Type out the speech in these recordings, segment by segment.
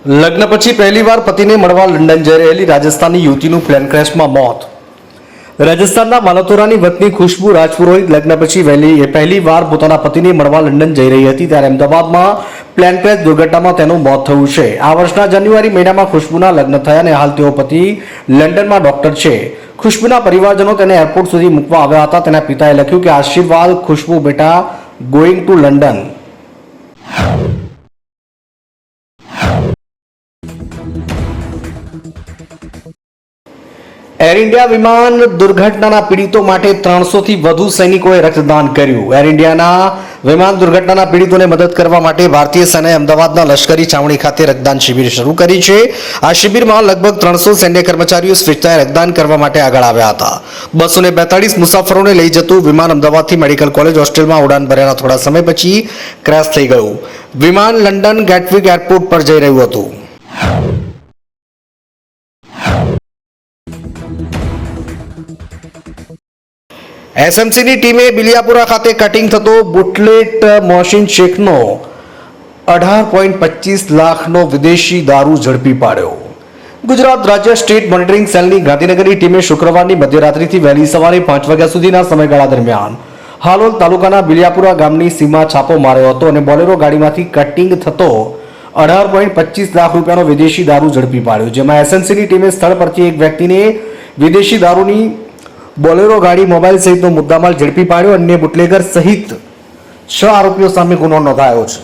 લગ્ન પછી પહેલીવાર પતિને મળવા લંડન જઈ રહેલી રાજસ્થાની યુવતીનું પ્લેન ક્રેશમાં મોત. રાજસ્થાનના માલતોરાની વતની ખુશ્બુ રાજપુરોહિત લગ્ન પછી પહેલીવાર પોતાના પતિને મળવા લંડન જઈ રહી હતી ત્યારે અમદાવાદમાં પ્લેન ક્રેશ દુર્ઘટનામાં તેનું મોત થયું છે. આ વર્ષના જાન્યુઆરી મહિનામાં ખુશ્બુના લગ્ન થયા અને હાલ તેઓ પતિ લંડનમાં ડોક્ટર છે. ખુશ્બુના પરિવારજનો તેને એરપોર્ટ સુધી મૂકવા આવ્યા હતા. તેના પિતાએ લખ્યું કે આશીર્વાદ ખુશ્બુ બેટા going to London. Air India વિમાન દુર્ઘટનાના પીડિતો માટે 300 થી વધુ સૈનિકોએ રક્તદાન કર્યું. એર ઇન્ડિયાના વિમાન દુર્ઘટનાના પીડિતોને મદદ કરવા માટે ભારતીય સેનાએ અમદાવાદના લશ્કરી છાવણી ખાતે રક્તદાન શિબિર શરૂ કરી છે. આ શિબિરમાં લગભગ 300 સૈન્ય કર્મચારીઓ સ્વેચ્છાએ રક્તદાન કરવા માટે આગળ આવ્યા હતા. 242 મુસાફરોને લઈ જતું વિમાન અમદાવાદથી મેડિકલ કોલેજ હોસ્ટેલમાં ઉડાન ભર્યાના થોડા સમય પછી ક્રેશ થઈ ગયું. વિમાન લંડન ગેટવિક એરપોર્ટ પર જઈ રહ્યું હતું. એસએમસીની ટીમે બિલિયાપુરા ખાતે કટિંગ થતો બુટલેટ મોહસિન શેખનો 18.25 લાખનો વિદેશી દારૂ ઝડપી પાડ્યો. ગુજરાત રાજ્ય સ્ટેટ મોનિટરિંગ સેલની ગાંધીનગરની ટીમે શુક્રવારની મધ્યરાત્રિથી વહેલી સવારે 5 વાગ્યા સુધીના સમયગાળા દરમિયાન હાલોલ તાલુકાના બિલિયાપુરા ગામની સીમા છાપો માર્યો હતો અને બોલેરો ગાડીમાંથી કટિંગ થતો 18.25 લાખ રૂપિયાનો વિદેશી દારૂ ઝડપી પાડ્યો. જેમાં એસએમસીની ટીમે સ્થળ પરથી એક વ્યક્તિને વિદેશી દારૂની બોલેરો ગાડી મોબાઈલ સહિતનો મુદ્દામાલ ઝડપી પાડ્યો. અન્ય બુટલેગર સહિત 6 આરોપીઓ સામે ગુનો નોંધાયો છે.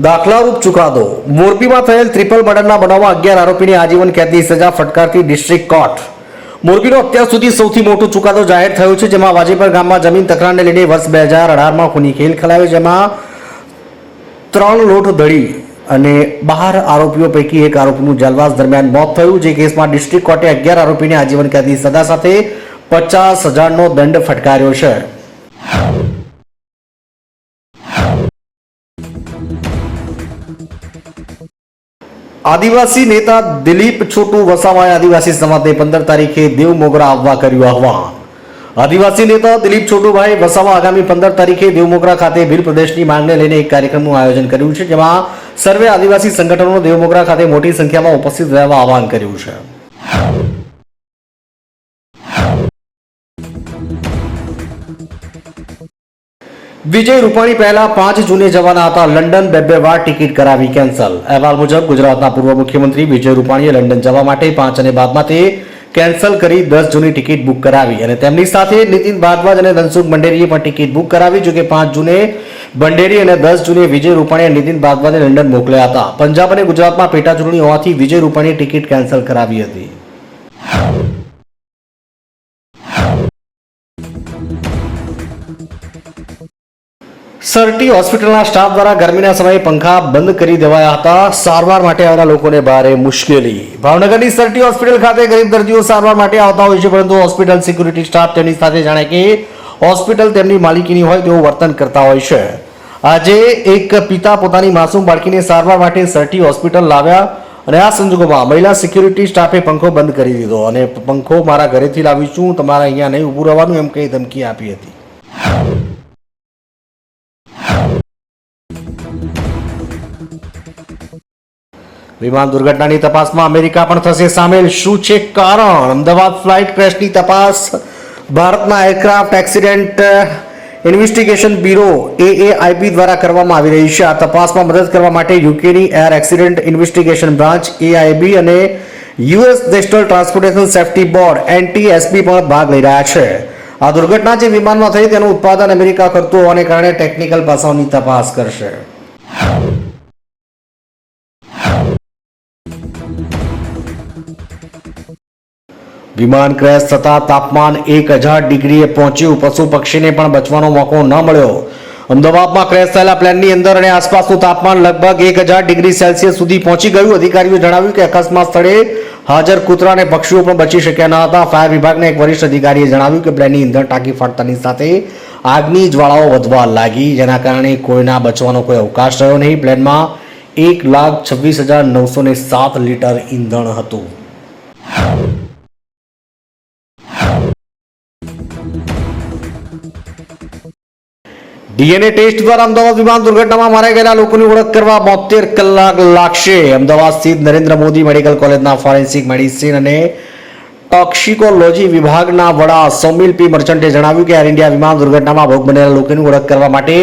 દાખલારૂપ ચુકાદો. મોરબીમાં થયેલ ટ્રિપલ મર્ડરના બનાવમાં 11 આરોપીને આજીવન કેદની સજા ફટકારતી ડિસ્ટ્રિક્ટ કોર્ટ. મોરબીનો અત્યાર સુધી સૌથી મોટો ચુકાદો જાહેર થયો છે. જેમાં વાજેપર ગામમાં જમીન તકરારને લઈને વર્ષ 2018માં ખૂની ખેલ ખેલાયો. જેમાં 3 લોટ ધડી અને 12 આરોપીઓ પૈકી એક આરોપીનું જેલવાસ દરમિયાન મોત થયું. જે કેસમાં ડિસ્ટ્રિક્ટ કોર્ટે 11 આરોપીને આજીવન કેદની સજા સાથે 50,000નો દંડ ફટકાર્યો છે. આદિવાસી નેતા દિલીપ છોટુ વસાવાએ આદિવાસી સમાજને 15 તારીખે દેવમોગરા આવવા કર્યું આહવાન. આદિવાસી નેતા દિલીપ છોટુભાઈ વસાવા આગામી 15 તારીખે દેવમોગરા ખાતે ભીલ પ્રદેશની માંગને લઈને એક કાર્યક્રમનું આયોજન કર્યું છે. જેમાં સર્વે આદિવાસી સંગઠનો દેવમોગરા ખાતે મોટી સંખ્યામાં ઉપસ્થિત રહેવા આહવાન કર્યું છે. વિજય રૂપાણી પહેલા 5 જૂને જવાના હતા લંડન, 2 વાર ટિકિટ કરાવી કેન્સલ. અહેવાલ મુજબ ગુજરાતના પૂર્વ મુખ્યમંત્રી વિજય રૂપાણીએ લંડન જવા માટે 5 અને બાદમાં તે કેન્સલ કરી 10 જૂની ટિકિટ બુક કરાવી અને તેમની સાથે નીતિન ભારદ્વાજ અને ધનસુખ બંડેરીએ પણ ટિકિટ બુક કરાવી. જોકે 5 જૂને બંડેરી અને 10 જૂને વિજય રૂપાણીએ નીતિન ભારદ્વાજને લંડન મોકલ્યા હતા. પંજાબ અને ગુજરાતમાં પેટા ચૂંટણી હોવાથી વિજય રૂપાણીએ ટિકિટ કેન્સલ કરાવી હતી. સરટી હોસ્પિટલના સ્ટાફ દ્વારા ગરમીના સમયે પંખા બંધ કરી દેવાયા હતા. સારવાર માટે આવનાર લોકોને ભારે મુશ્કેલી. ભાવનગરની સરટી હોસ્પિટલ ખાતે ગરીબ દર્દીઓ સારવાર માટે આવતા હોય છે, પરંતુ હોસ્પિટલ સિક્યુરિટી સ્ટાફ તેમની સાથે જાણે કે હોસ્પિટલ તેમની માલિકીની હોય તેવું વર્તન કરતા હોય છે. આજે એક પિતા પોતાની માસૂમ બાળકીને સારવાર માટે સરટી હોસ્પિટલ લાવ્યા અને આ સંજોગોમાં મહિલા સિક્યુરિટી સ્ટાફે પંખો બંધ કરી દીધો અને પંખો મારા ઘરેથી લાવી છું, તમારે અહીંયા નહીં ઊભું રહેવાનું એમ કહી ધમકી આપી હતી. વિમાન દુર્ઘટનાની તપાસમાં અમેરિકા પણ થશે સામેલ. શું છે કારણ? અમદાવાદ ફ્લાઇટ ક્રેશની તપાસ ભારતના aircraft accident investigation bureau AAIB દ્વારા કરવામાં આવી રહી છે. આ તપાસમાં મદદ કરવા માટે યુકેની air accident investigation branch AIB અને US national transportation safety board NTSB પણ ભાગ લઈ રહ્યા છે. આ દુર્ઘટના જે વિમાનમાં થઈ તેનું ઉત્પાદન અમેરિકા કરતું હોવાને કારણે ટેકનિકલ પાસાઓની તપાસ કરશે. વિમાન ક્રેશ થતા તાપમાન 1000 ડિગ્રીએ પહોંચ્યું. પશુ પક્ષીને પણ બચવાનો મોકો ન મળ્યો. અમદાવાદમાં ક્રેશ થયેલા પ્લેનની અંદર અને આસપાસનું તાપમાન લગભગ 1000 ડિગ્રી સેલ્સિયસ સુધી પહોંચી ગયું. અધિકારીઓએ જણાવ્યું કે અકસ્માત સ્થળે હાજર કૂતરા અને પક્ષીઓ પણ બચી શક્યા ન હતા. ફાયર વિભાગના એક વરિષ્ઠ અધિકારીએ જણાવ્યું કે પ્લેનની ઇંધણ ટાંકી ફાટતાની સાથે આગની જ્વાળાઓ વધવા લાગી, જેના કારણે કોઈના બચવાનો કોઈ અવકાશ રહ્યો નહીં. પ્લેનમાં 1,26,907 લીટર ઈંધણ હતું. ડીએનએ ટેસ્ટ દ્વારા અમદાવાદ વિમાન દુર્ઘટનામાં માર્યા ગયેલા લોકોની ઓળખ કરવા 72 કલાક લાગશે. અમદાવાદ સ્થિત નરેન્દ્ર મોદી મેડિકલ કોલેજના ફોરેન્સિક મેડિસિન અને ટોક્સિકોલોજી વિભાગના વડા સૌમિલ પી મર્ચન્ટે જણાવ્યું કે એર ઇન્ડિયા વિમાન દુર્ઘટનામાં ભોગ બનેલા લોકોની ઓળખ કરવા માટે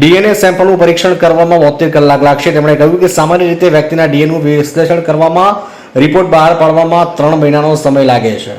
ડીએનએ સેમ્પલનું પરીક્ષણ કરવામાં 72 કલાક લાગશે. તેમણે કહ્યું કે સામાન્ય રીતે વ્યક્તિના ડીએનએનું વિશ્લેષણ કરવામાં રિપોર્ટ બહાર પાડવામાં 3 મહિનાનો સમય લાગે છે.